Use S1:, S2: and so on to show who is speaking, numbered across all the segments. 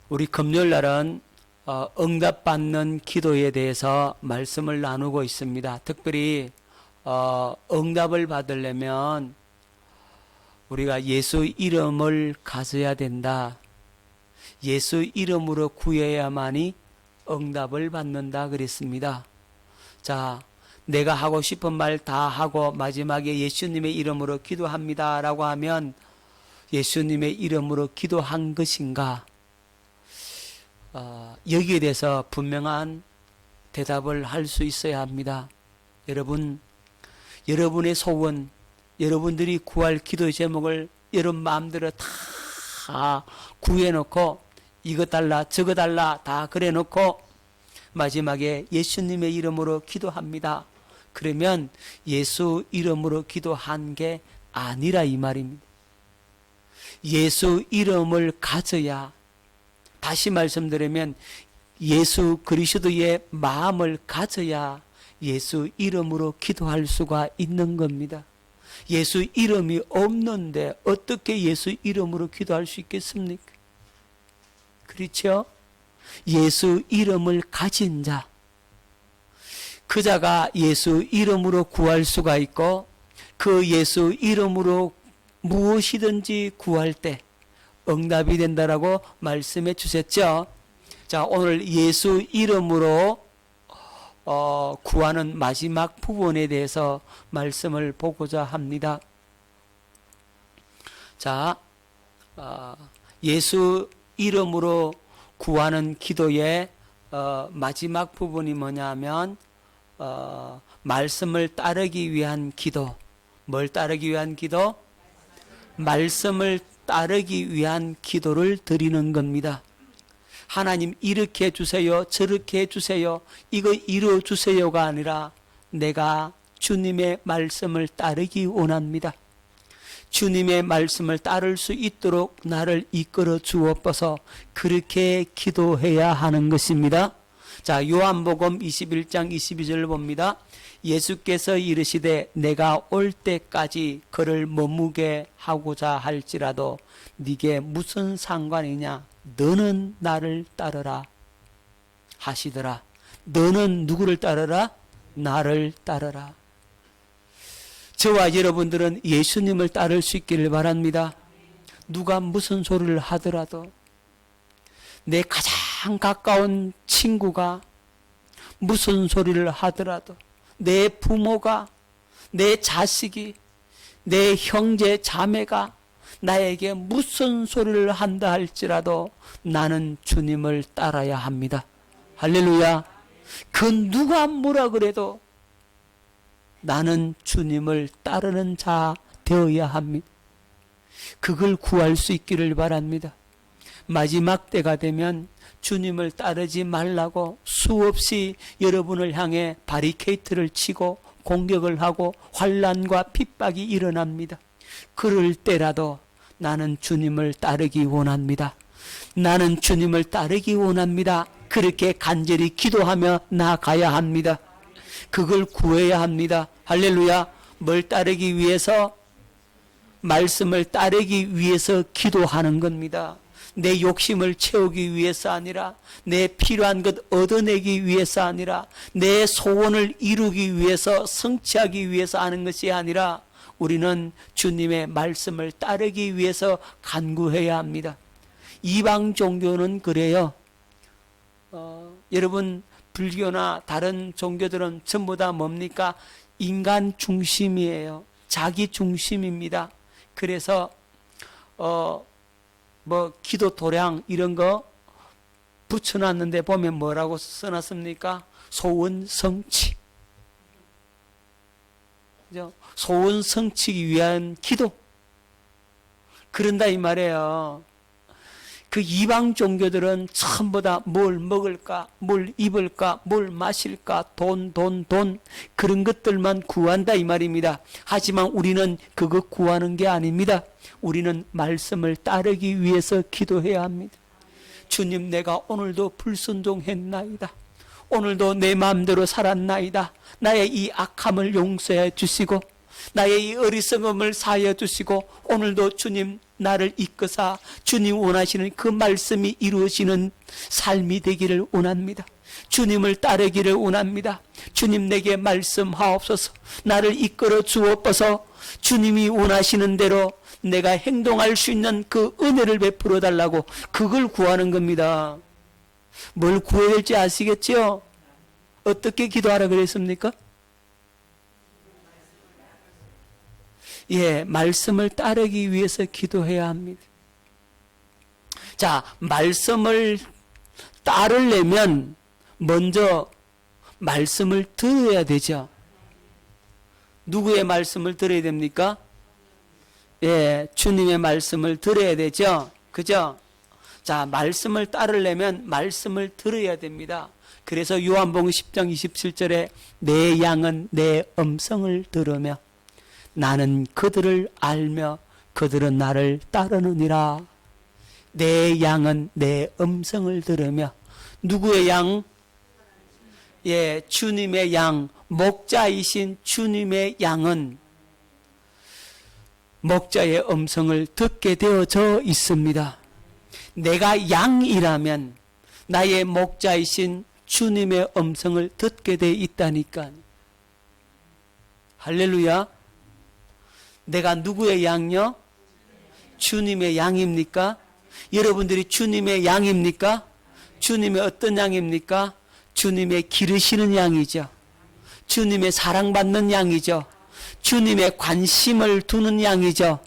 S1: 우리 금요일 날은 응답받는 기도에 대해서 말씀을 나누고 있습니다. 특별히 응답을 받으려면 우리가 예수 이름을 가져야 된다. 예수 이름으로 구해야만이 응답을 받는다 그랬습니다. 자, 내가 하고 싶은 말 다 하고 마지막에 예수님의 이름으로 기도합니다 라고 하면 예수님의 이름으로 기도한 것인가? 여기에 대해서 분명한 대답을 할 수 있어야 합니다. 여러분, 여러분의 소원, 여러분들이 구할 기도 제목을 여러분 마음대로 다 구해놓고 이거 달라 저거 달라 다 그래놓고 마지막에 예수님의 이름으로 기도합니다. 그러면 예수 이름으로 기도한 게 아니라 이 말입니다. 예수 이름을 가져야, 다시 말씀드리면 예수 그리스도의 마음을 가져야 예수 이름으로 기도할 수가 있는 겁니다. 예수 이름이 없는데 어떻게 예수 이름으로 기도할 수 있겠습니까? 그렇죠? 예수 이름을 가진 자, 그 자가 예수 이름으로 구할 수가 있고 그 예수 이름으로 무엇이든지 구할 때 응답이 된다라고 말씀해 주셨죠. 자, 오늘 예수 이름으로 구하는 마지막 부분에 대해서 말씀을 보고자 합니다. 자, 예수 이름으로 구하는 기도의 마지막 부분이 뭐냐면 말씀을 따르기 위한 기도. 뭘 따르기 위한 기도? 말씀을 따르기 위한 기도를 드리는 겁니다. 하나님 이렇게 해주세요, 저렇게 해주세요, 이거 이루어주세요가 아니라 내가 주님의 말씀을 따르기 원합니다. 주님의 말씀을 따를 수 있도록 나를 이끌어 주옵소서. 그렇게 기도해야 하는 것입니다. 자, 요한복음 21장 22절을 봅니다. 예수께서 이르시되 내가 올 때까지 그를 머무게 하고자 할지라도 네게 무슨 상관이냐, 너는 나를 따르라 하시더라. 너는 누구를 따르라? 나를 따르라. 저와 여러분들은 예수님을 따를 수 있기를 바랍니다. 누가 무슨 소리를 하더라도, 내 가장 가까운 친구가 무슨 소리를 하더라도, 내 부모가, 내 자식이, 내 형제 자매가 나에게 무슨 소리를 한다 할지라도 나는 주님을 따라야 합니다. 할렐루야. 그 누가 뭐라 그래도 나는 주님을 따르는 자 되어야 합니다. 그걸 구할 수 있기를 바랍니다. 마지막 때가 되면 주님을 따르지 말라고 수없이 여러분을 향해 바리케이트를 치고 공격을 하고 환난과 핍박이 일어납니다. 그럴 때라도 나는 주님을 따르기 원합니다. 나는 주님을 따르기 원합니다. 그렇게 간절히 기도하며 나아가야 합니다. 그걸 구해야 합니다. 할렐루야. 뭘 따르기 위해서? 말씀을 따르기 위해서 기도하는 겁니다. 내 욕심을 채우기 위해서 아니라, 내 필요한 것 얻어내기 위해서 아니라, 내 소원을 이루기 위해서, 성취하기 위해서 하는 것이 아니라 우리는 주님의 말씀을 따르기 위해서 간구해야 합니다. 이방 종교는 그래요. 여러분, 불교나 다른 종교들은 전부 다 뭡니까? 인간 중심이에요. 자기 중심입니다. 그래서 기도 도량 이런 거 붙여놨는데 보면 뭐라고 써놨습니까? 소원 성취. 소원 성취기 위한 기도. 그런다 이 말이에요. 그 이방 종교들은 전부 다 뭘 먹을까, 뭘 입을까, 뭘 마실까, 돈, 그런 것들만 구한다 이 말입니다. 하지만 우리는 그거 구하는 게 아닙니다. 우리는 말씀을 따르기 위해서 기도해야 합니다. 주님, 내가 오늘도 불순종했나이다. 오늘도 내 마음대로 살았나이다. 나의 이 악함을 용서해 주시고 나의 이 어리석음을 사하여 주시고 오늘도 주님 나를 이끄사 주님 원하시는 그 말씀이 이루어지는 삶이 되기를 원합니다. 주님을 따르기를 원합니다. 주님 내게 말씀하옵소서. 나를 이끌어 주옵소서. 주님이 원하시는 대로 내가 행동할 수 있는 그 은혜를 베풀어 달라고 그걸 구하는 겁니다. 뭘 구해야 될지 아시겠죠? 어떻게 기도하라 그랬습니까? 예, 말씀을 따르기 위해서 기도해야 합니다. 자, 말씀을 따르려면 먼저 말씀을 들어야 되죠. 누구의 말씀을 들어야 됩니까? 예, 주님의 말씀을 들어야 되죠. 그죠? 자, 말씀을 따르려면 말씀을 들어야 됩니다. 그래서 요한복음 10장 27절에 내 양은 내 음성을 들으며 나는 그들을 알며 그들은 나를 따르느니라. 내 양은 내 음성을 들으며 누구의 양? 예, 주님의 양, 목자이신 주님의 양은 목자의 음성을 듣게 되어져 있습니다. 내가 양이라면 나의 목자이신 주님의 음성을 듣게 돼 있다니까. 할렐루야. 내가 누구의 양요? 주님의 양입니까? 여러분들이 주님의 양입니까? 주님의 어떤 양입니까? 주님의 기르시는 양이죠. 주님의 사랑받는 양이죠. 주님의 관심을 두는 양이죠.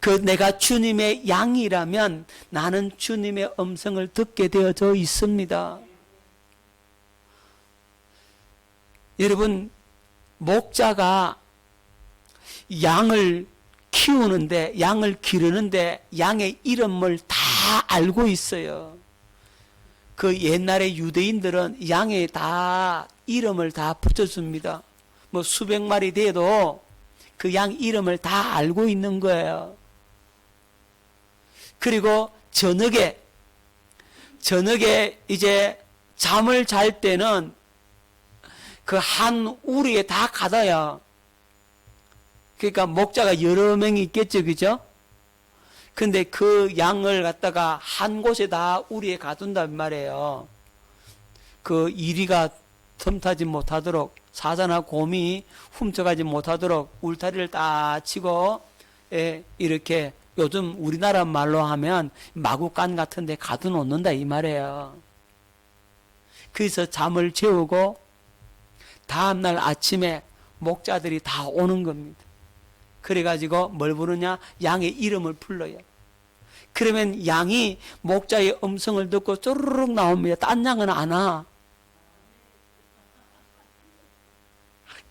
S1: 그 내가 주님의 양이라면 나는 주님의 음성을 듣게 되어져 있습니다. 여러분, 목자가 양을 키우는데, 양을 기르는데 양의 이름을 다 알고 있어요. 그 옛날에 유대인들은 양에 다 이름을 다 붙여줍니다. 뭐 수백 마리 돼도 그 양 이름을 다 알고 있는 거예요. 그리고 저녁에 이제 잠을 잘 때는 그 한 우리에 다 가둬요. 그러니까 목자가 여러 명이 있겠죠, 그죠? 근데 그 양을 갖다가 한 곳에 다 우리에 가둔단 말이에요. 그 이리가 틈타지 못하도록, 사자나 곰이 훔쳐가지 못하도록 울타리를 딱 치고, 예, 이렇게 요즘 우리나라 말로 하면 마구간 같은 데 가둬놓는다 이 말이에요. 그래서 잠을 재우고 다음날 아침에 목자들이 다 오는 겁니다. 그래가지고 뭘 부르냐? 양의 이름을 불러요. 그러면 양이 목자의 음성을 듣고 쪼르륵 나옵니다. 딴 양은 안 와.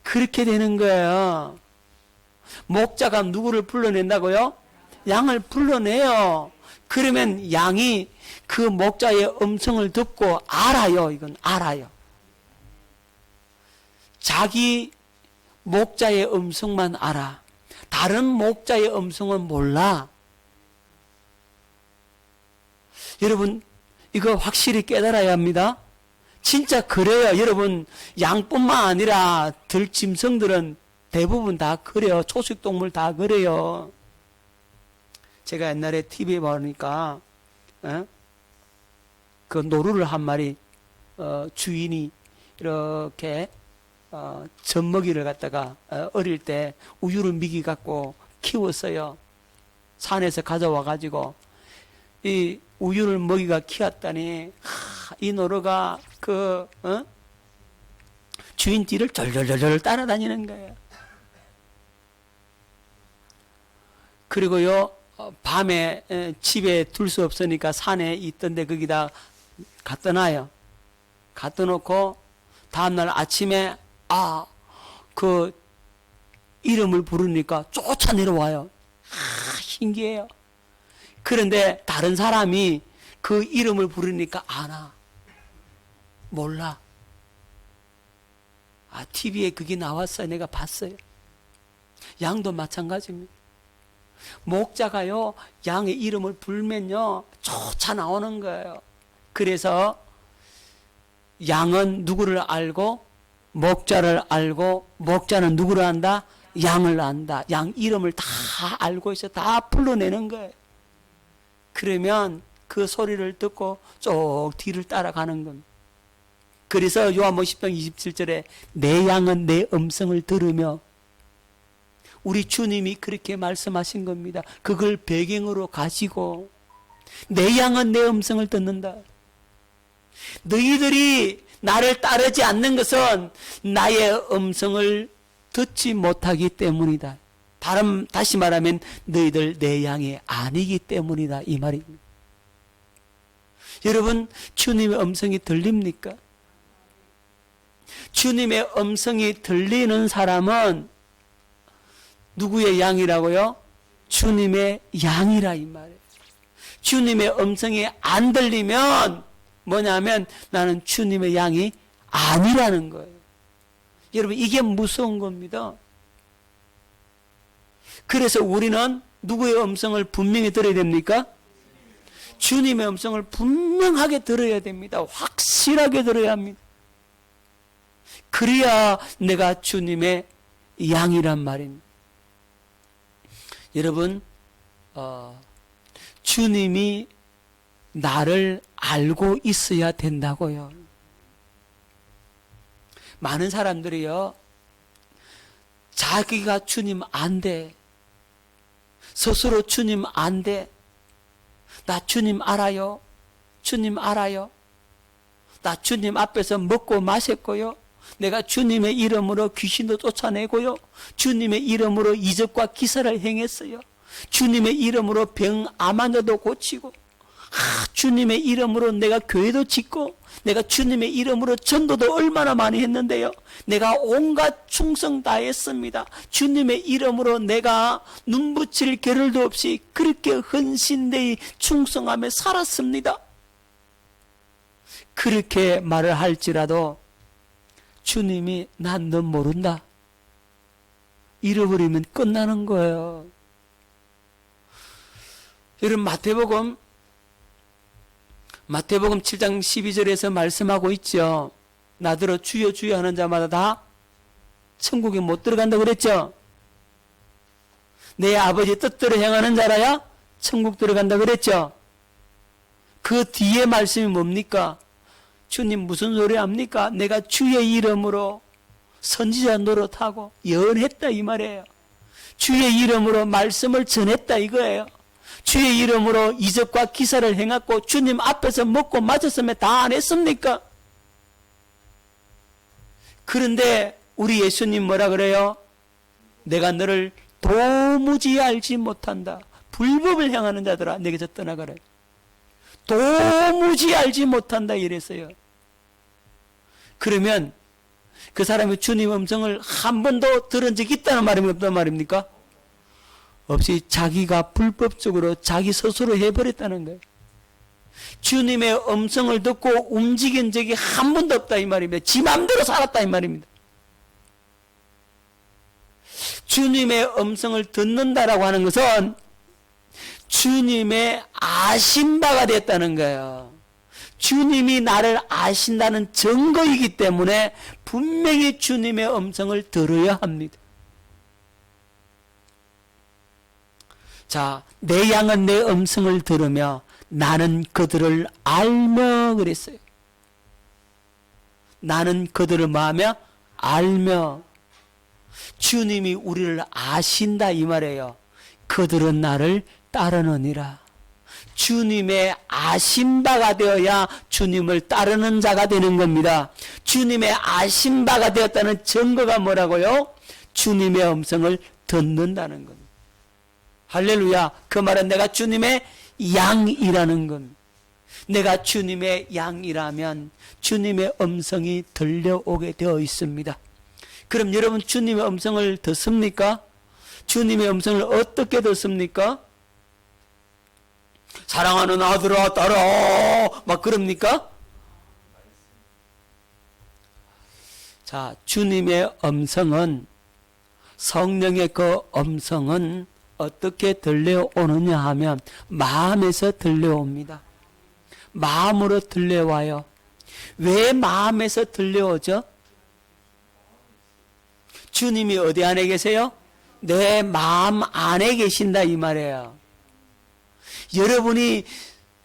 S1: 그렇게 되는 거예요. 목자가 누구를 불러낸다고요? 양을 불러내요. 그러면 양이 그 목자의 음성을 듣고 알아요. 이건 알아요. 자기 목자의 음성만 알아. 다른 목자의 음성은 몰라. 여러분, 이거 확실히 깨달아야 합니다. 진짜 그래요. 여러분, 양뿐만 아니라 들짐승들은 대부분 다 그래요. 초식동물 다 그래요. 제가 옛날에 TV에 보니까 그 노루를 한 마리 주인이 이렇게 젖먹이를 갖다가 어릴 때 우유를 미기 갖고 키웠어요. 산에서 가져와 가지고 이 우유를 먹이가 키웠다니 이 노루가 그 주인 뒤를 절절절절 따라다니는 거예요. 그리고요 밤에 집에 둘 수 없으니까 산에 있던데 거기다 갖다 놔요. 갖다 놓고 다음날 아침에 그 이름을 부르니까 쫓아 내려와요. 신기해요. 그런데 다른 사람이 그 이름을 부르니까 안 와. 몰라. TV에 그게 나왔어요. 내가 봤어요. 양도 마찬가지입니다. 목자가요, 양의 이름을 불면요, 쫓아 나오는 거예요. 그래서 양은 누구를 알고, 목자를 알고, 목자는 누구를 안다? 양을 안다. 양 이름을 다 알고 있어. 다 불러내는 거예요. 그러면 그 소리를 듣고 쭉 뒤를 따라가는 겁니다. 그래서 요한복음 10장 27절에 내 양은 내 음성을 들으며, 우리 주님이 그렇게 말씀하신 겁니다. 그걸 배경으로 가지고 내 양은 내 음성을 듣는다. 너희들이 나를 따르지 않는 것은 나의 음성을 듣지 못하기 때문이다. 다시 말하면 너희들 내 양이 아니기 때문이다, 이 말입니다. 여러분, 주님의 음성이 들립니까? 주님의 음성이 들리는 사람은 누구의 양이라고요? 주님의 양이라, 이 말이에요. 주님의 음성이 안 들리면 뭐냐면 나는 주님의 양이 아니라는 거예요. 여러분, 이게 무서운 겁니다. 그래서 우리는 누구의 음성을 분명히 들어야 됩니까? 주님의 음성을 분명하게 들어야 됩니다. 확실하게 들어야 합니다. 그래야 내가 주님의 양이란 말입니다. 여러분, 주님이 나를 알고 있어야 된다고요. 많은 사람들이요, 자기가 주님 안 돼. 스스로 주님 안 돼. 나 주님 알아요. 주님 알아요. 나 주님 앞에서 먹고 마셨고요. 내가 주님의 이름으로 귀신도 쫓아내고요. 주님의 이름으로 이적과 기사를 행했어요. 주님의 이름으로 병 암 환자도 고치고, 주님의 이름으로 내가 교회도 짓고, 내가 주님의 이름으로 전도도 얼마나 많이 했는데요. 내가 온갖 충성 다 했습니다. 주님의 이름으로 내가 눈붙일 겨를도 없이 그렇게 헌신되이 충성하며 살았습니다. 그렇게 말을 할지라도 주님이 난 넌 모른다, 잃어버리면 끝나는 거예요. 여러분, 마태복음 7장 12절에서 말씀하고 있죠. 나더러 주여 주여 하는 자마다 다 천국에 못 들어간다고 그랬죠. 내 아버지 뜻대로 행하는 자라야 천국 들어간다고 그랬죠. 그 뒤에 말씀이 뭡니까? 주님 무슨 소리 합니까? 내가 주의 이름으로 선지자 노릇하고 예언했다, 이 말이에요. 주의 이름으로 말씀을 전했다, 이거예요. 주의 이름으로 이적과 기사를 행했고 주님 앞에서 먹고 마셨으면 다 안 했습니까? 그런데 우리 예수님 뭐라 그래요? 내가 너를 도무지 알지 못한다. 불법을 행하는 자들아 내게서 떠나가라. 도무지 알지 못한다 이랬어요. 그러면 그 사람이 주님 음성을 한 번도 들은 적이 있다는 말입니까? 없단 말입니까? 없이 자기가 불법적으로 자기 스스로 해버렸다는 거예요. 주님의 음성을 듣고 움직인 적이 한 번도 없다 이 말입니다. 지 맘대로 살았다 이 말입니다. 주님의 음성을 듣는다라고 하는 것은 주님의 아신 바가 됐다는 거예요. 주님이 나를 아신다는 증거이기 때문에 분명히 주님의 음성을 들어야 합니다. 자, 내 양은 내 음성을 들으며 나는 그들을 알며 그랬어요. 나는 그들을 뭐하며? 알며. 주님이 우리를 아신다 이 말이에요. 그들은 나를 따르느니라. 주님의 아신 바가 되어야 주님을 따르는 자가 되는 겁니다. 주님의 아신 바가 되었다는 증거가 뭐라고요? 주님의 음성을 듣는다는 겁니다. 할렐루야. 그 말은 내가 주님의 양이라는 겁니다. 내가 주님의 양이라면 주님의 음성이 들려오게 되어 있습니다. 그럼 여러분 주님의 음성을 듣습니까? 주님의 음성을 어떻게 듣습니까? 사랑하는 아들아 따라 막 그럽니까? 자, 주님의 음성은, 성령의 그 음성은 어떻게 들려오느냐 하면 마음에서 들려옵니다. 마음으로 들려와요. 왜 마음에서 들려오죠? 주님이 어디 안에 계세요? 내 마음 안에 계신다 이 말이에요. 여러분이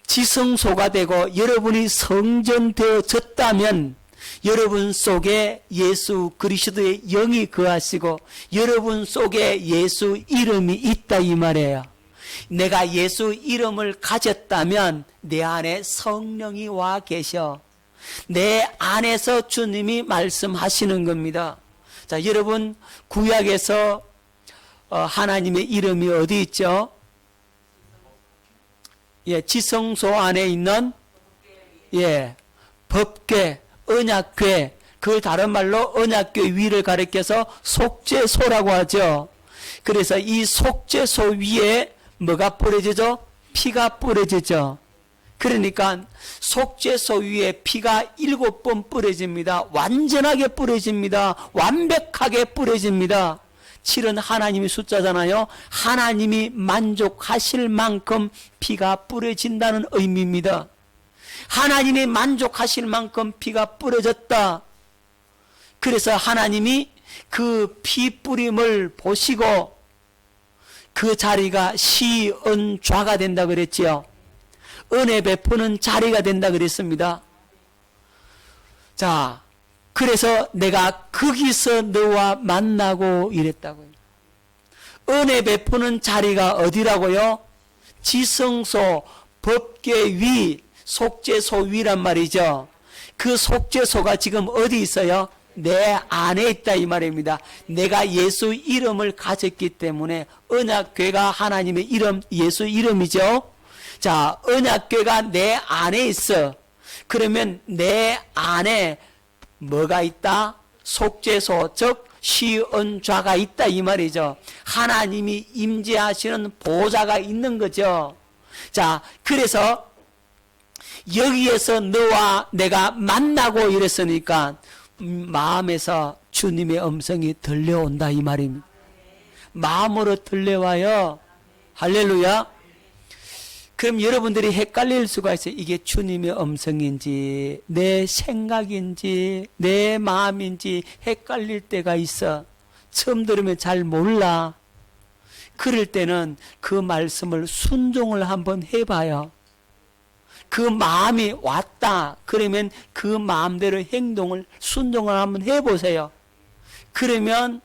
S1: 지성소가 되고 여러분이 성전되어졌다면 여러분 속에 예수 그리스도의 영이 거하시고 여러분 속에 예수 이름이 있다 이 말이에요. 내가 예수 이름을 가졌다면 내 안에 성령이 와 계셔. 내 안에서 주님이 말씀하시는 겁니다. 자, 여러분 구약에서 하나님의 이름이 어디 있죠? 예, 지성소 안에 있는 법궤, 언약궤, 그걸 다른 말로 언약궤 위를 가리켜서 속죄소라고 하죠. 그래서 이 속죄소 위에 뭐가 뿌려지죠? 피가 뿌려지죠. 그러니까 속죄소 위에 피가 7번 뿌려집니다. 완전하게 뿌려집니다. 완벽하게 뿌려집니다. 7은 하나님의 숫자잖아요. 하나님이 만족하실 만큼 피가 뿌려진다는 의미입니다. 하나님이 만족하실 만큼 피가 뿌려졌다. 그래서 하나님이 그 피 뿌림을 보시고 그 자리가 시은좌가 된다 그랬지요. 은혜 베푸는 자리가 된다 그랬습니다. 자, 그래서 내가 거기서 너와 만나고 이랬다고요. 은혜 베푸는 자리가 어디라고요? 지성소, 법궤 위, 속죄소 위란 말이죠. 그 속죄소가 지금 어디 있어요? 내 안에 있다 이 말입니다. 내가 예수 이름을 가졌기 때문에 언약궤가 하나님의 이름, 예수 이름이죠. 자, 언약궤가 내 안에 있어. 그러면 내 안에 뭐가 있다? 속죄소, 즉 시은좌가 있다 이 말이죠. 하나님이 임재하시는 보좌가 있는 거죠. 자, 그래서 여기에서 너와 내가 만나고 이랬으니까 마음에서 주님의 음성이 들려온다 이 말입니다. 마음으로 들려와요. 할렐루야. 그럼 여러분들이 헷갈릴 수가 있어요. 이게 주님의 음성인지 내 생각인지 내 마음인지 헷갈릴 때가 있어. 처음 들으면 잘 몰라. 그럴 때는 그 말씀을 순종을 한번 해봐요. 그 마음이 왔다. 그러면 그 마음대로 행동을 순종을 한번 해보세요. 그러면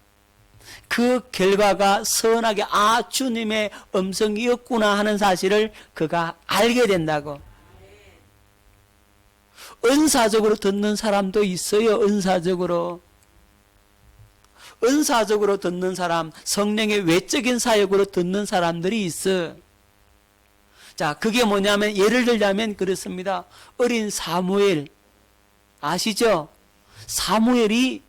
S1: 그 결과가 선하게 주님의 음성이었구나 하는 사실을 그가 알게 된다고. 은사적으로 듣는 사람도 있어요. 은사적으로 듣는 사람, 성령의 외적인 사역으로 듣는 사람들이 있어. 자, 그게 뭐냐면 예를 들자면 그렇습니다. 어린 사무엘 아시죠? 사무엘이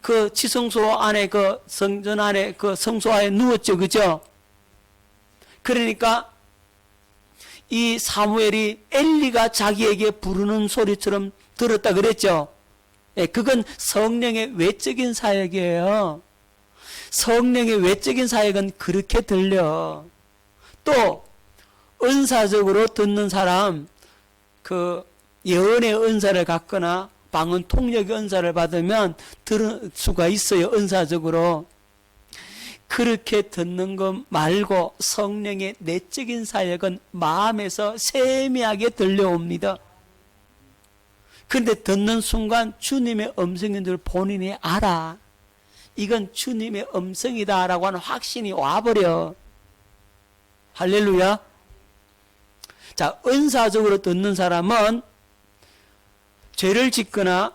S1: 그 지성소 안에 그 성전 안에 그 성소 안에 누웠죠. 그죠? 그러니까 이 사무엘이 엘리가 자기에게 부르는 소리처럼 들었다 그랬죠. 예, 그건 성령의 외적인 사역이에요. 성령의 외적인 사역은 그렇게 들려. 또 은사적으로 듣는 사람, 그 예언의 은사를 갖거나 방언 통역의 은사를 받으면 들을 수가 있어요. 은사적으로. 그렇게 듣는 것 말고 성령의 내적인 사역은 마음에서 세미하게 들려옵니다. 그런데 듣는 순간 주님의 음성인 줄 본인이 알아. 이건 주님의 음성이다라고 하는 확신이 와버려. 할렐루야. 자, 은사적으로 듣는 사람은 죄를 짓거나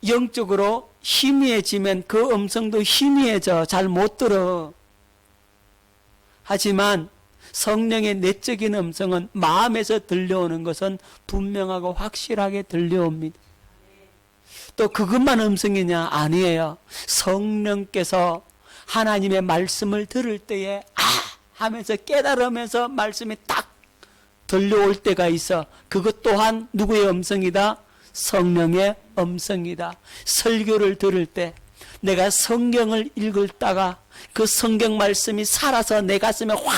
S1: 영적으로 희미해지면 그 음성도 희미해져. 잘 못 들어. 하지만 성령의 내적인 음성은 마음에서 들려오는 것은 분명하고 확실하게 들려옵니다. 또 그것만 음성이냐? 아니에요. 성령께서 하나님의 말씀을 들을 때에 하면서 깨달으면서 말씀이 딱 들려올 때가 있어. 그것 또한 누구의 음성이다? 성령의 음성이다. 설교를 들을 때 내가 성경을 읽다가 그 성경 말씀이 살아서 내 가슴에 확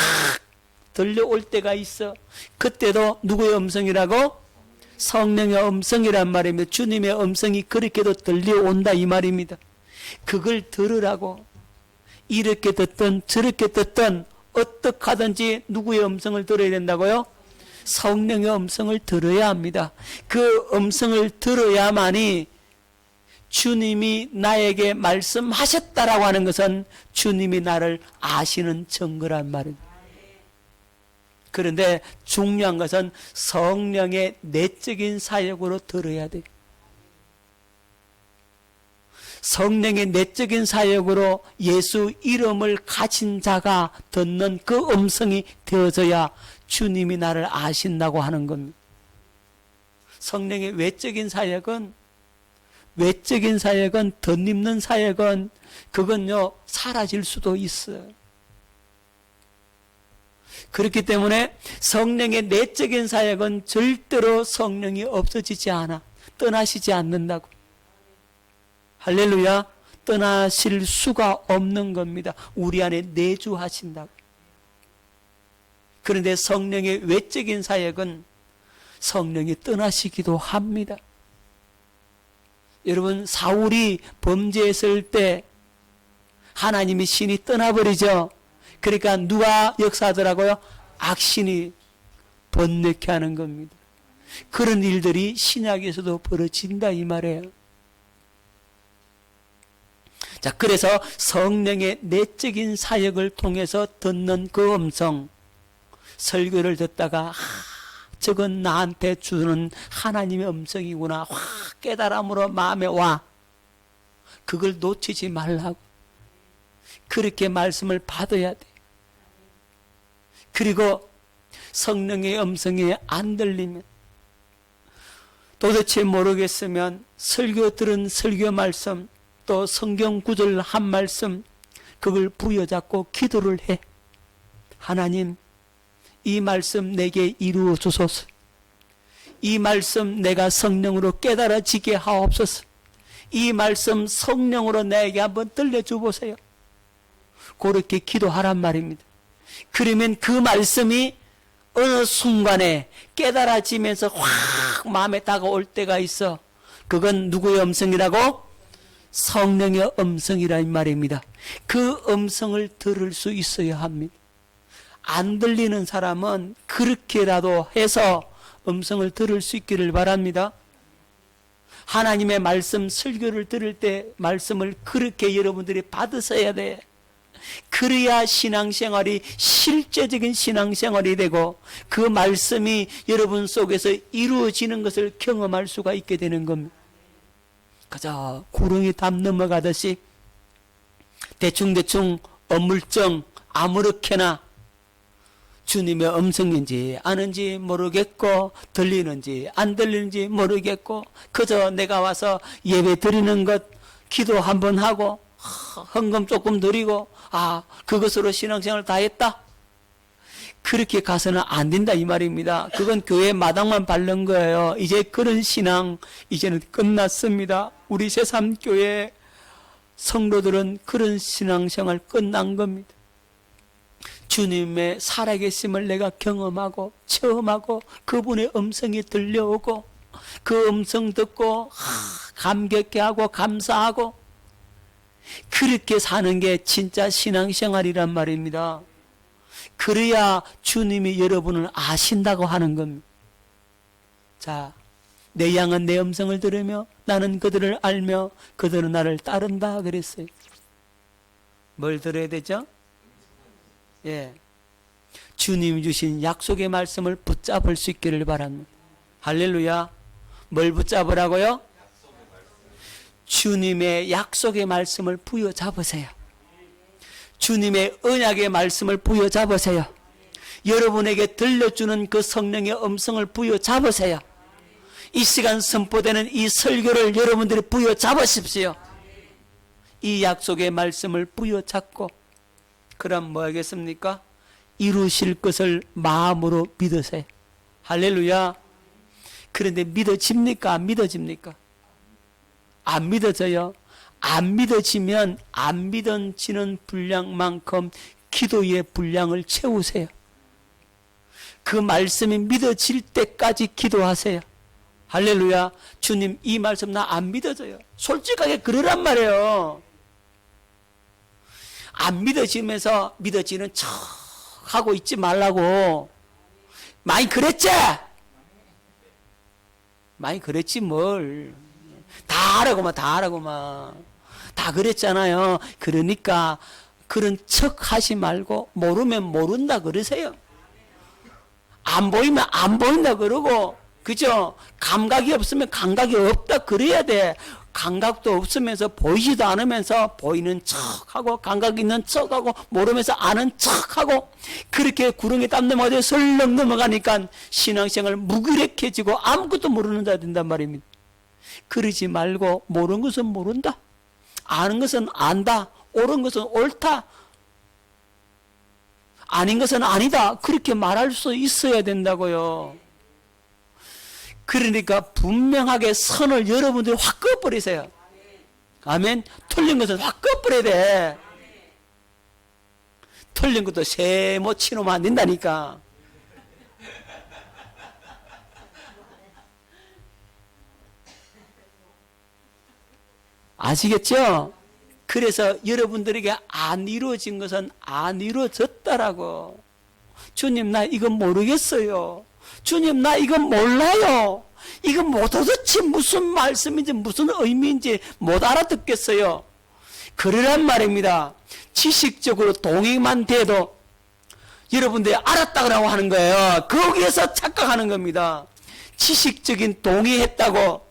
S1: 들려올 때가 있어. 그때도 누구의 음성이라고? 성령의 음성이란 말입니다. 주님의 음성이 그렇게도 들려온다 이 말입니다. 그걸 들으라고. 이렇게 듣든 저렇게 듣든 어떻게 하든지 누구의 음성을 들어야 된다고요? 성령의 음성을 들어야 합니다. 그 음성을 들어야만이 주님이 나에게 말씀하셨다라고 하는 것은 주님이 나를 아시는 증거란 말입니다. 그런데 중요한 것은 성령의 내적인 사역으로 들어야 돼요. 성령의 내적인 사역으로 예수 이름을 가진 자가 듣는 그 음성이 되어져야 주님이 나를 아신다고 하는 겁니다. 성령의 외적인 사역은 덧입는 사역은 그건요 사라질 수도 있어요. 그렇기 때문에 성령의 내적인 사역은 절대로 성령이 없어지지 않아. 떠나시지 않는다고. 할렐루야. 떠나실 수가 없는 겁니다. 우리 안에 내주하신다고. 그런데 성령의 외적인 사역은 성령이 떠나시기도 합니다. 여러분, 사울이 범죄했을 때 하나님이 신이 떠나버리죠. 그러니까 누가 역사하더라고요? 악신이 번뇌케 하는 겁니다. 그런 일들이 신약에서도 벌어진다 이 말이에요. 자, 그래서 성령의 내적인 사역을 통해서 듣는 그 음성, 설교를 듣다가 저건 나한테 주는 하나님의 음성이구나 확 깨달음으로 마음에 와. 그걸 놓치지 말라고. 그렇게 말씀을 받아야 돼. 그리고 성령의 음성이 안 들리면, 도대체 모르겠으면 설교 들은 설교 말씀, 또 성경 구절 한 말씀, 그걸 부여잡고 기도를 해. 하나님, 이 말씀 내게 이루어 주소서. 이 말씀 내가 성령으로 깨달아지게 하옵소서. 이 말씀 성령으로 내게 한번 들려줘 보세요. 그렇게 기도하란 말입니다. 그러면 그 말씀이 어느 순간에 깨달아지면서 확 마음에 다가올 때가 있어. 그건 누구의 음성이라고? 성령의 음성이라 이 말입니다. 그 음성을 들을 수 있어야 합니다. 안 들리는 사람은 그렇게라도 해서 음성을 들을 수 있기를 바랍니다. 하나님의 말씀 설교를 들을 때 말씀을 그렇게 여러분들이 받으셔야 돼. 그래야 신앙생활이 실제적인 신앙생활이 되고 그 말씀이 여러분 속에서 이루어지는 것을 경험할 수가 있게 되는 겁니다. 그저 구렁이 담 넘어가듯이 대충대충 어물쩡 아무렇게나 주님의 음성인지 아는지 모르겠고 들리는지 안 들리는지 모르겠고 그저 내가 와서 예배 드리는 것 기도 한번 하고 헌금 조금 드리고 그것으로 신앙생활 다 했다. 그렇게 가서는 안 된다 이 말입니다. 그건 교회 마당만 밟는 거예요. 이제 그런 신앙 이제는 끝났습니다. 우리 새삼교회 성도들은 그런 신앙생활 끝난 겁니다. 주님의 살아계심을 내가 경험하고 체험하고 그분의 음성이 들려오고 그 음성 듣고 감격해하고 감사하고 그렇게 사는 게 진짜 신앙생활이란 말입니다. 그래야 주님이 여러분을 아신다고 하는 겁니다. 자, 내 양은 내 음성을 들으며 나는 그들을 알며 그들은 나를 따른다 그랬어요. 뭘 들어야 되죠? 예, 주님이 주신 약속의 말씀을 붙잡을 수 있기를 바랍니다. 할렐루야. 뭘 붙잡으라고요? 주님의 약속의 말씀을 부여잡으세요. 주님의 언약의 말씀을 부여잡으세요. 여러분에게 들려주는 그 성령의 음성을 부여잡으세요. 이 시간 선포되는 이 설교를 여러분들이 부여잡으십시오. 이 약속의 말씀을 부여잡고 그럼 뭐 하겠습니까? 이루실 것을 마음으로 믿으세요. 할렐루야. 그런데 믿어집니까? 안 믿어집니까? 안 믿어져요. 안 믿어지면 안 믿어지는 분량만큼 기도의 분량을 채우세요. 그 말씀이 믿어질 때까지 기도하세요. 할렐루야. 주님 이 말씀 나 안 믿어져요. 솔직하게 그러란 말이에요. 안 믿어지면서 믿어지는 척 하고 있지 말라고. 많이 그랬지? 많이 그랬지 뭘. 다 하라고만. 다 그랬잖아요. 그러니까 그런 척 하지 말고 모르면 모른다 그러세요. 안 보이면 안 보인다 그러고, 그죠? 감각이 없으면 감각이 없다 그래야 돼. 감각도 없으면서 보이지도 않으면서 보이는 척하고 감각 있는 척하고 모르면서 아는 척하고 그렇게 구렁이 땀 넘어가서 설렁 넘어가니까 신앙생활 무기력해지고 아무것도 모르는 자 된단 말입니다. 그러지 말고 모르는 것은 모른다. 아는 것은 안다. 옳은 것은 옳다. 아닌 것은 아니다. 그렇게 말할 수 있어야 된다고요. 그러니까 분명하게 선을 여러분들이 확 그어버리세요. 아멘. 틀린 것은 확 그어버려야 돼. 틀린 것도 세모 치놓으면 안 된다니까. 아시겠죠? 그래서 여러분들에게 안 이루어진 것은 안 이루어졌다라고. 주님, 나 이건 모르겠어요. 주님, 나 이건 몰라요. 이건 도대체 무슨 말씀인지 무슨 의미인지 못 알아듣겠어요. 그러란 말입니다. 지식적으로 동의만 돼도 여러분들이 알았다고 하는 거예요. 거기에서 착각하는 겁니다. 지식적인 동의했다고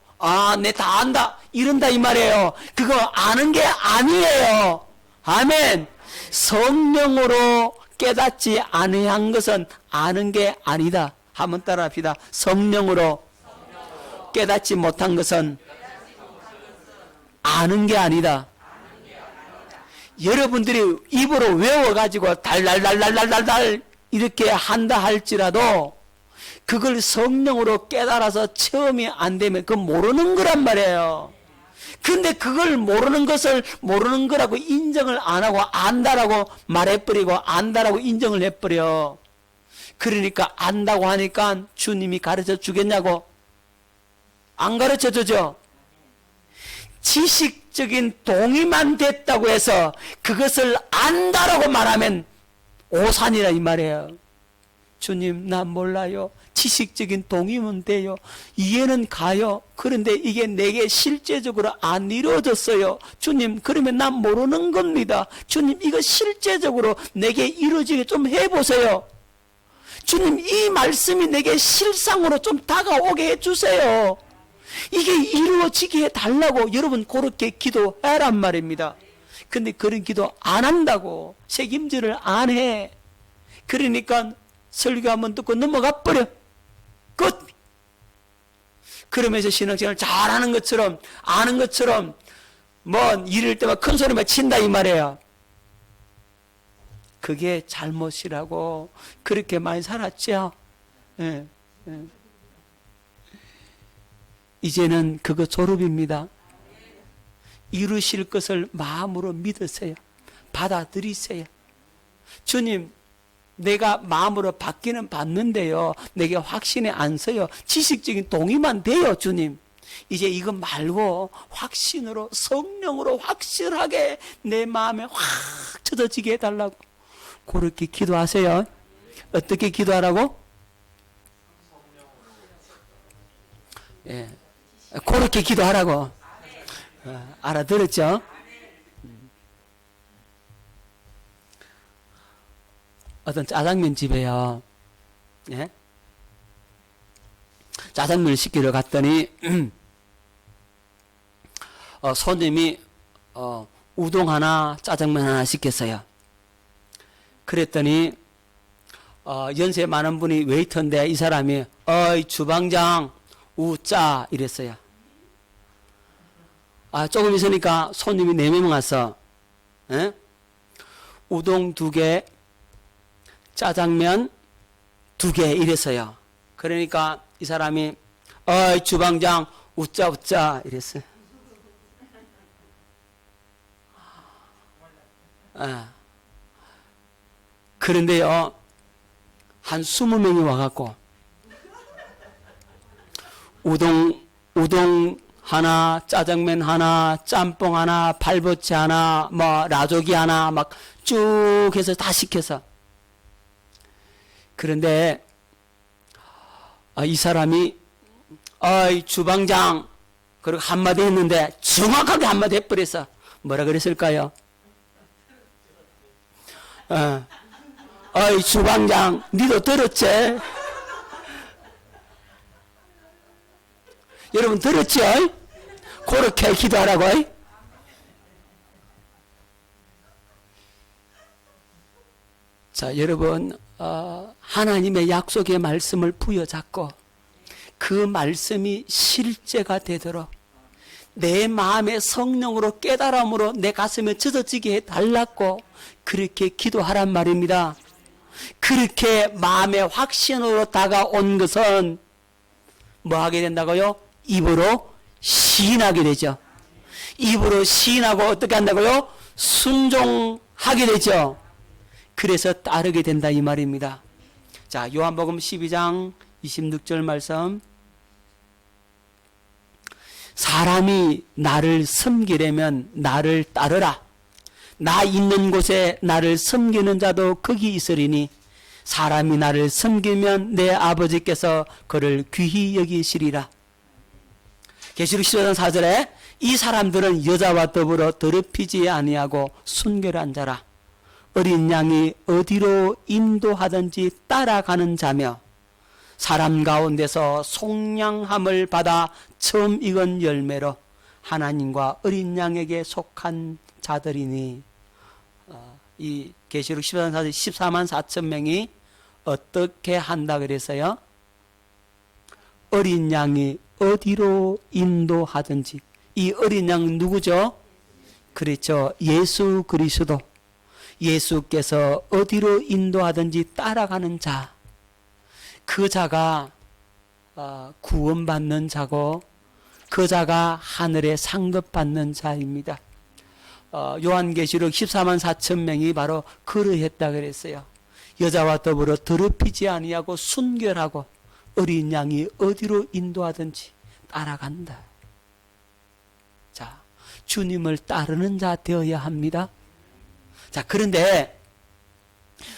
S1: 내 다 안다 이런다 이 말이에요. 그거 아는 게 아니에요. 아멘. 성령으로 깨닫지 아니한 것은 아는 게 아니다. 한번 따라합시다. 성령으로 깨닫지 못한 것은 아는 게 아니다. 여러분들이 입으로 외워가지고 달달달달달달 이렇게 한다 할지라도 그걸 성령으로 깨달아서 체험이 안 되면 그건 모르는 거란 말이에요. 근데 그걸 모르는 것을 모르는 거라고 인정을 안 하고 안다라고 말해버리고 안다라고 인정을 해버려. 그러니까 안다고 하니까 주님이 가르쳐 주겠냐고? 안 가르쳐 주죠. 지식적인 동의만 됐다고 해서 그것을 안다라고 말하면 오산이라 이 말이에요. 주님, 나 몰라요. 지식적인 동의면 돼요. 이해는 가요. 그런데 이게 내게 실제적으로 안 이루어졌어요. 주님, 그러면 난 모르는 겁니다. 주님, 이거 실제적으로 내게 이루어지게 좀 해보세요. 주님, 이 말씀이 내게 실상으로 좀 다가오게 해주세요. 이게 이루어지게 해달라고 여러분 그렇게 기도해란 말입니다. 근데 그런 기도 안 한다고. 책임질을 안 해. 그러니까 설교 한번 듣고 넘어가 버려. 끝. 그러면서 신앙생활 잘하는 것처럼 아는 것처럼 뭐 이럴 때만 큰 소리만 친다 이 말이에요. 그게 잘못이라고. 그렇게 많이 살았죠. 예, 예. 이제는 그거 졸업입니다. 이루실 것을 마음으로 믿으세요. 받아들이세요. 주님, 내가 마음으로 받기는 받는데요. 내게 확신이 안 서요. 지식적인 동의만 돼요, 주님. 이제 이거 말고 확신으로, 성령으로 확실하게 내 마음에 확 젖어지게 해달라고. 그렇게 기도하세요. 어떻게 기도하라고? 예. 그렇게 기도하라고. 알아들었죠? 어떤 짜장면 집에요. 예? 짜장면을 시키러 갔더니 손님이 우동 하나, 짜장면 하나 시켰어요. 그랬더니 연세 많은 분이 웨이터인데 이 사람이 어이 주방장 우짜 이랬어요. 조금 있으니까 손님이 4명 왔어. 예? 우동 2개, 짜장면 2개 이랬어요. 그러니까 이 사람이 어이 주방장 우짜 우짜 이랬어요. 그런데요 한 20명이 와갖고 우동 하나, 짜장면 하나, 짬뽕 하나, 발보채 하나, 뭐 라조기 하나 막 쭉 해서 다 시켜서. 그런데 이 사람이 어이 주방장 그리고 한마디 했는데 정확하게 한마디 해버렸어. 뭐라 그랬을까요? 어이 주방장 니도 들었지? 여러분 들었죠? 그렇게 기도하라고. 자, 여러분 하나님의 약속의 말씀을 부여잡고 그 말씀이 실제가 되도록 내 마음의 성령으로 깨달음으로 내 가슴에 젖어지게 해달라고 그렇게 기도하란 말입니다. 그렇게 마음의 확신으로 다가온 것은 뭐 하게 된다고요? 입으로 시인하게 되죠. 입으로 시인하고 어떻게 한다고요? 순종하게 되죠. 그래서 따르게 된다 이 말입니다. 자, 요한복음 12장 26절 말씀. 사람이 나를 섬기려면 나를 따르라. 나 있는 곳에 나를 섬기는 자도 거기 있으리니 사람이 나를 섬기면 내 아버지께서 그를 귀히 여기시리라. 계시록 15장 4절에 이 사람들은 여자와 더불어 더럽히지 아니하고 순결한 자라. 어린 양이 어디로 인도하든지 따라가는 자며 사람 가운데서 속량함을 받아 처음 익은 열매로 하나님과 어린 양에게 속한 자들이니. 이 계시록 14만 4천 명이 어떻게 한다 그랬어요? 어린 양이 어디로 인도하든지. 이 어린 양 누구죠? 그렇죠. 예수 그리스도. 예수께서 어디로 인도하든지 따라가는 자. 그 자가 구원받는 자고 그 자가 하늘에 상급받는 자입니다. 요한계시록 14만 4천 명이 바로 그러했다 그랬어요. 여자와 더불어 더럽히지 아니하고 순결하고 어린 양이 어디로 인도하든지 따라간다. 자, 주님을 따르는 자 되어야 합니다. 자, 그런데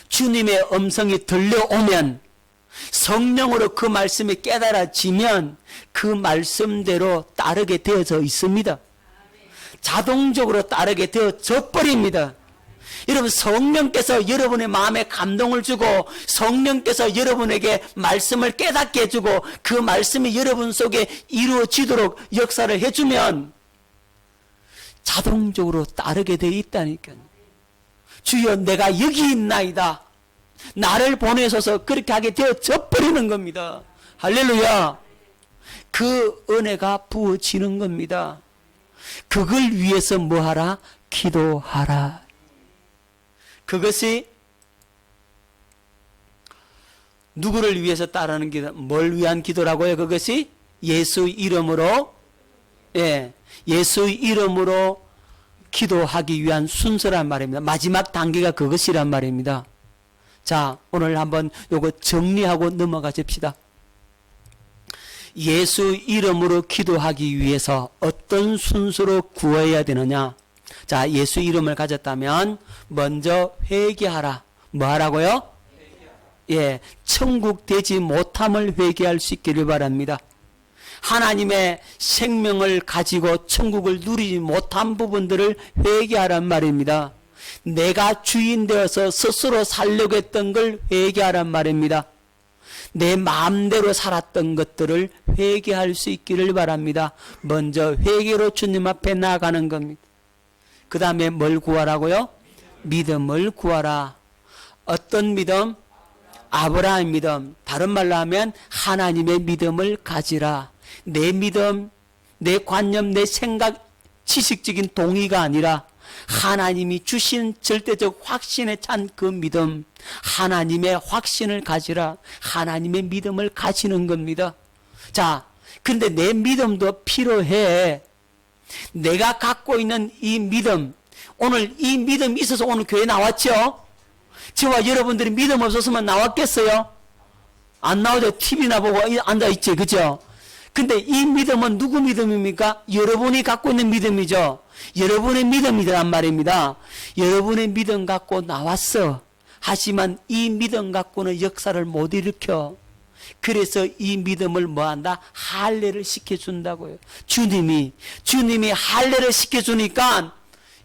S1: 주님의 음성이 들려오면 성령으로 그 말씀이 깨달아지면 그 말씀대로 따르게 되어져 있습니다. 자동적으로 따르게 되어져 버립니다. 여러분, 성령께서 여러분의 마음에 감동을 주고 성령께서 여러분에게 말씀을 깨닫게 해주고 그 말씀이 여러분 속에 이루어지도록 역사를 해주면 자동적으로 따르게 되어 있다니까요. 주여 내가 여기 있나이다. 나를 보내소서. 그렇게 하게 되어져 버리는 겁니다. 할렐루야. 그 은혜가 부어지는 겁니다. 그걸 위해서 뭐하라? 기도하라. 그것이 누구를 위해서 따르는 기도? 뭘 위한 기도라고요? 그것이 예수 이름으로, 예수 이름으로 기도하기 위한 순서란 말입니다. 마지막 단계가 그것이란 말입니다. 자, 오늘 한번 요거 정리하고 넘어가 줍시다. 예수 이름으로 기도하기 위해서 어떤 순서로 구해야 되느냐? 자, 예수 이름을 가졌다면 먼저 회개하라. 뭐 하라고요? 예, 천국 되지 못함을 회개할 수 있기를 바랍니다. 하나님의 생명을 가지고 천국을 누리지 못한 부분들을 회개하란 말입니다. 내가 주인 되어서 스스로 살려고 했던 걸 회개하란 말입니다. 내 마음대로 살았던 것들을 회개할 수 있기를 바랍니다. 먼저 회개로 주님 앞에 나아가는 겁니다. 그 다음에 뭘 구하라고요? 믿음을 구하라. 어떤 믿음? 아브라함 믿음. 다른 말로 하면 하나님의 믿음을 가지라. 내 믿음, 내 관념, 내 생각, 지식적인 동의가 아니라 하나님이 주신 절대적 확신에 찬 그 믿음, 하나님의 확신을 가지라. 하나님의 믿음을 가지는 겁니다. 자, 근데 내 믿음도 필요해. 내가 갖고 있는 이 믿음, 오늘 이 믿음이 있어서 오늘 교회 나왔죠? 저와 여러분들이 믿음 없었으면 나왔겠어요? 안 나오죠? TV나 보고 앉아있지, 그죠? 근데 이 믿음은 누구 믿음입니까? 여러분이 갖고 있는 믿음이죠. 여러분의 믿음이란 말입니다. 여러분의 믿음 갖고 나왔어. 하지만 이 믿음 갖고는 역사를 못 일으켜. 그래서 이 믿음을 뭐한다? 할례를 시켜준다고요. 주님이 할례를 시켜주니까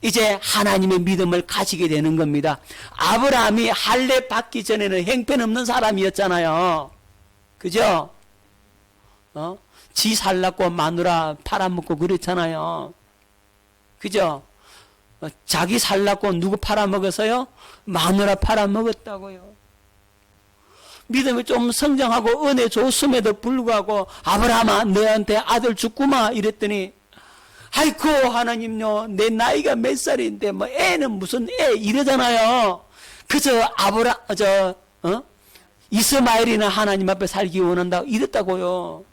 S1: 이제 하나님의 믿음을 가지게 되는 겁니다. 아브라함이 할례 받기 전에는 형편없는 사람이었잖아요. 그죠? 지 살라고 마누라 팔아먹고 그랬잖아요. 그죠? 자기 살라고 누구 팔아먹었어요? 마누라 팔아먹었다고요. 믿음이 좀 성장하고 은혜 줬음에도 불구하고 아브라함아 너한테 아들 죽구마 이랬더니 아이고 하나님요 내 나이가 몇 살인데 뭐 애는 무슨 애 이러잖아요. 그저 이스마엘이나 하나님 앞에 살기 원한다고 이랬다고요.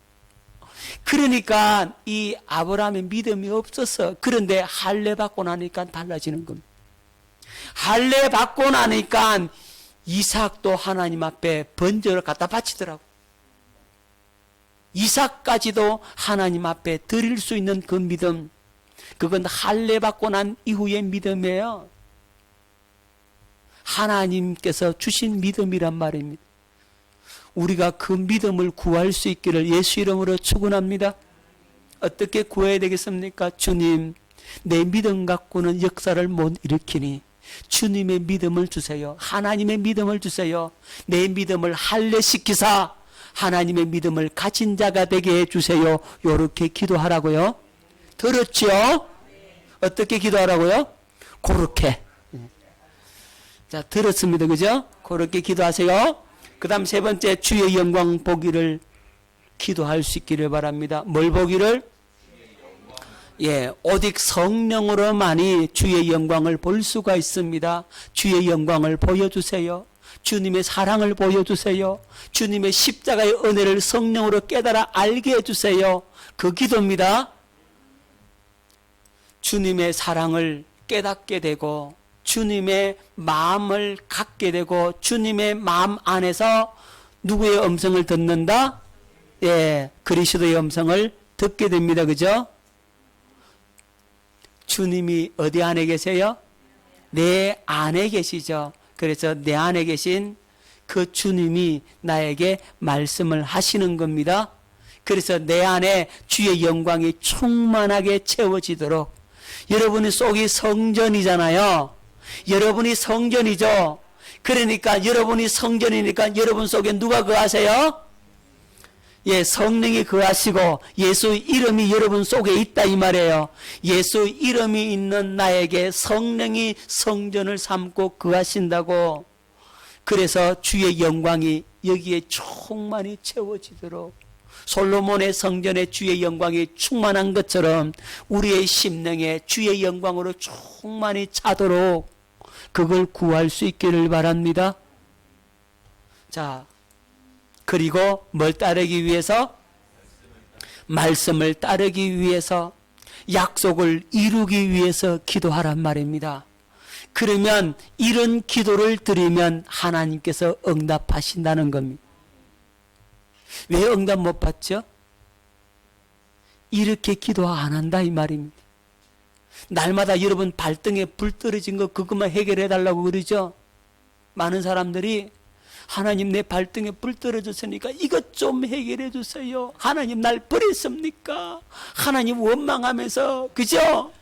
S1: 그러니까 이 아브라함의 믿음이 없었어. 그런데 할례 받고 나니까 달라지는 겁니다. 할례 받고 나니까 이삭도 하나님 앞에 번제를 갖다 바치더라고. 이삭까지도 하나님 앞에 드릴 수 있는 그 믿음, 그건 할례 받고 난 이후의 믿음이에요. 하나님께서 주신 믿음이란 말입니다. 우리가 그 믿음을 구할 수 있기를 예수 이름으로 축원합니다. 어떻게 구해야 되겠습니까? 주님, 내 믿음 갖고는 역사를 못 일으키니 주님의 믿음을 주세요. 하나님의 믿음을 주세요. 내 믿음을 할례시키사 하나님의 믿음을 가진 자가 되게 해주세요. 요렇게 기도하라고요. 들었죠? 어떻게 기도하라고요? 그렇게. 자, 들었습니다. 그죠? 그렇게 기도하세요. 그 다음 세 번째, 주의 영광 보기를 기도할 수 있기를 바랍니다. 뭘 보기를? 오직 성령으로만이 주의 영광을 볼 수가 있습니다. 주의 영광을 보여주세요. 주님의 사랑을 보여주세요. 주님의 십자가의 은혜를 성령으로 깨달아 알게 해주세요. 그 기도입니다. 주님의 사랑을 깨닫게 되고 주님의 마음을 갖게 되고 주님의 마음 안에서 누구의 음성을 듣는다? 그리스도의 음성을 듣게 됩니다. 그죠? 주님이 어디 안에 계세요? 내 안에 계시죠. 그래서 내 안에 계신 그 주님이 나에게 말씀을 하시는 겁니다. 그래서 내 안에 주의 영광이 충만하게 채워지도록, 여러분의 속이 성전이잖아요. 여러분이 성전이죠. 그러니까 여러분이 성전이니까 여러분 속에 누가 거하세요? 성령이 거하시고 예수 이름이 여러분 속에 있다 이 말이에요. 예수 이름이 있는 나에게 성령이 성전을 삼고 거하신다고. 그래서 주의 영광이 여기에 충만히 채워지도록, 솔로몬의 성전에 주의 영광이 충만한 것처럼 우리의 심령에 주의 영광으로 충만히 차도록 그걸 구할 수 있기를 바랍니다. 자, 그리고 뭘 따르기 위해서? 말씀을 따르기 위해서, 약속을 이루기 위해서 기도하란 말입니다. 그러면 이런 기도를 드리면 하나님께서 응답하신다는 겁니다. 왜 응답 못 받죠? 이렇게 기도 안 한다 이 말입니다. 날마다 여러분 발등에 불 떨어진 거 그것만 해결해 달라고 그러죠. 많은 사람들이 하나님 내 발등에 불 떨어졌으니까 이것 좀 해결해 주세요. 하나님 날 버렸습니까? 하나님 원망하면서, 그죠?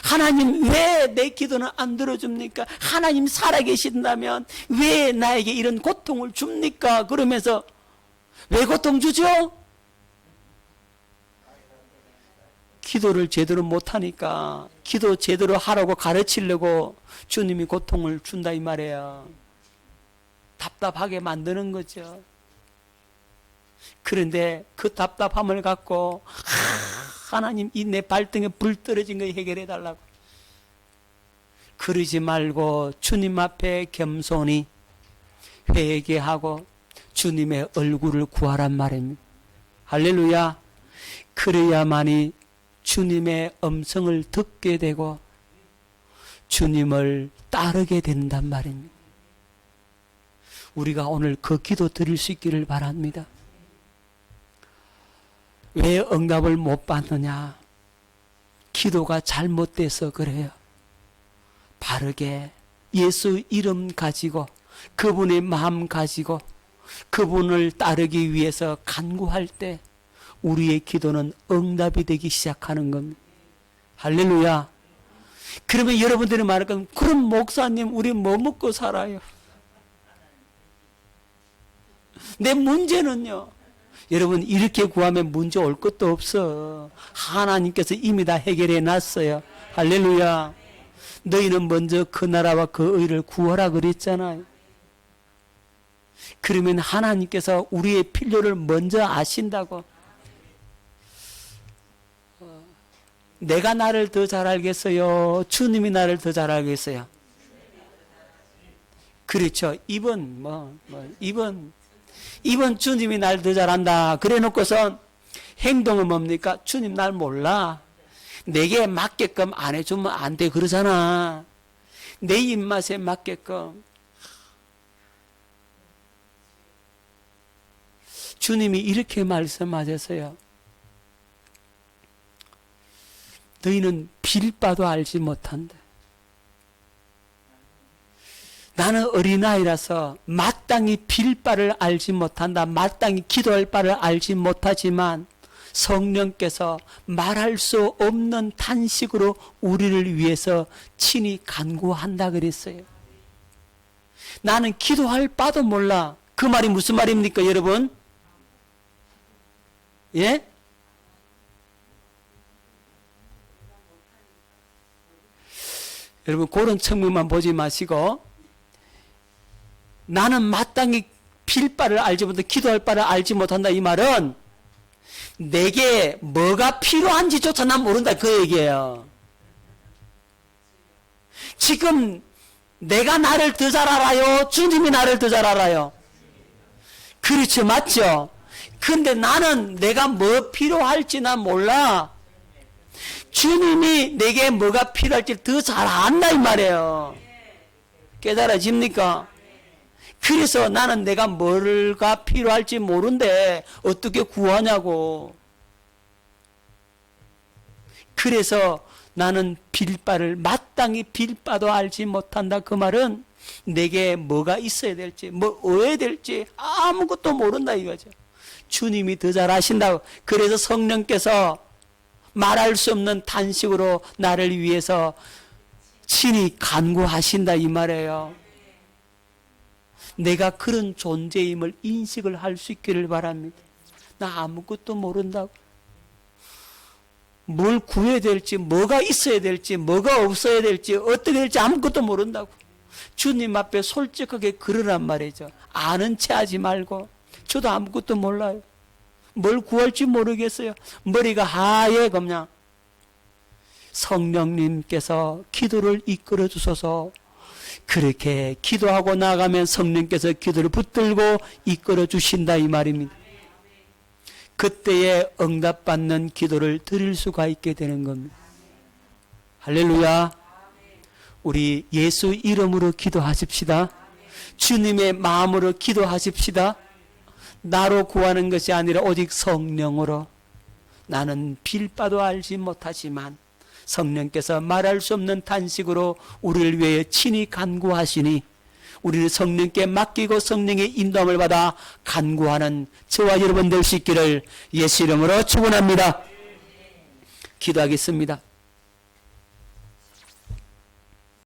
S1: 하나님 왜 내 기도는 안 들어줍니까? 하나님 살아계신다면 왜 나에게 이런 고통을 줍니까? 그러면서 왜 고통 주죠? 기도를 제대로 못하니까, 기도 제대로 하라고 가르치려고 주님이 고통을 준다 이 말이에요. 답답하게 만드는 거죠. 그런데 그 답답함을 갖고 하나님 이 내 발등에 불 떨어진 거 해결해 달라고 그러지 말고 주님 앞에 겸손히 회개하고 주님의 얼굴을 구하란 말입니다. 할렐루야. 그래야만이 주님의 음성을 듣게 되고 주님을 따르게 된단 말입니다. 우리가 오늘 그 기도 드릴 수 있기를 바랍니다. 왜 응답을 못 받느냐? 기도가 잘못돼서 그래요. 바르게 예수 이름 가지고 그분의 마음 가지고 그분을 따르기 위해서 간구할 때 우리의 기도는 응답이 되기 시작하는 겁니다. 할렐루야. 그러면 여러분들이 말할 건, 그럼 목사님 우리 뭐 먹고 살아요? 내 문제는요. 여러분, 이렇게 구하면 문제 올 것도 없어. 하나님께서 이미 다 해결해 놨어요. 할렐루야. 너희는 먼저 그 나라와 그 의를 구하라 그랬잖아요. 그러면 하나님께서 우리의 필요를 먼저 아신다고. 내가 나를 더 잘 알겠어요? 주님이 나를 더 잘 알겠어요? 그렇죠. 이번 주님이 날 더 잘한다. 그래 놓고선 행동은 뭡니까? 주님 날 몰라. 내게 맞게끔 안 해주면 안 돼. 그러잖아. 내 입맛에 맞게끔. 주님이 이렇게 말씀하셨어요. 너희는 빌 바도 알지 못한다. 나는 어린아이라서 마땅히 빌 바를 알지 못한다. 마땅히 기도할 바를 알지 못하지만 성령께서 말할 수 없는 탄식으로 우리를 위해서 친히 간구한다 그랬어요. 나는 기도할 바도 몰라. 그 말이 무슨 말입니까, 여러분? 예? 여러분, 그런 측면만 보지 마시고, 나는 마땅히 빌 바를 알지 못한다, 기도할 바를 알지 못한다, 이 말은 내게 뭐가 필요한지조차 난 모른다, 그 얘기예요. 지금 내가 나를 더 잘 알아요? 주님이 나를 더 잘 알아요? 그렇죠, 맞죠? 근데 나는 내가 뭐 필요할지 난 몰라. 주님이 내게 뭐가 필요할지 더 잘 안다 이 말이에요. 깨달아집니까? 그래서 나는 내가 뭐가 필요할지 모른데 어떻게 구하냐고. 그래서 나는 빌 바를 마땅히 빌 바도 알지 못한다. 그 말은 내게 뭐가 있어야 될지, 뭐 어야 될지 아무것도 모른다 이거죠. 주님이 더 잘 아신다고. 그래서 성령께서 말할 수 없는 탄식으로 나를 위해서 친히 간구하신다 이 말이에요. 내가 그런 존재임을 인식을 할 수 있기를 바랍니다. 나 아무것도 모른다고. 뭘 구해야 될지, 뭐가 있어야 될지, 뭐가 없어야 될지, 어떻게 될지 아무것도 모른다고. 주님 앞에 솔직하게 그러란 말이죠. 아는 체 하지 말고. 저도 아무것도 몰라요. 뭘 구할지 모르겠어요. 머리가 하얘 그냥. 성령님께서 기도를 이끌어 주소서. 그렇게 기도하고 나가면 성령께서 기도를 붙들고 이끌어 주신다 이 말입니다. 그때에 응답받는 기도를 드릴 수가 있게 되는 겁니다. 할렐루야. 우리 예수 이름으로 기도하십시다. 주님의 마음으로 기도하십시다. 나로 구하는 것이 아니라 오직 성령으로. 나는 빌 바도 알지 못하지만 성령께서 말할 수 없는 탄식으로 우리를 위해 친히 간구하시니 우리는 성령께 맡기고 성령의 인도함을 받아 간구하는 저와 여러분 될 수 있기를 예수 이름으로 축원합니다. 기도하겠습니다.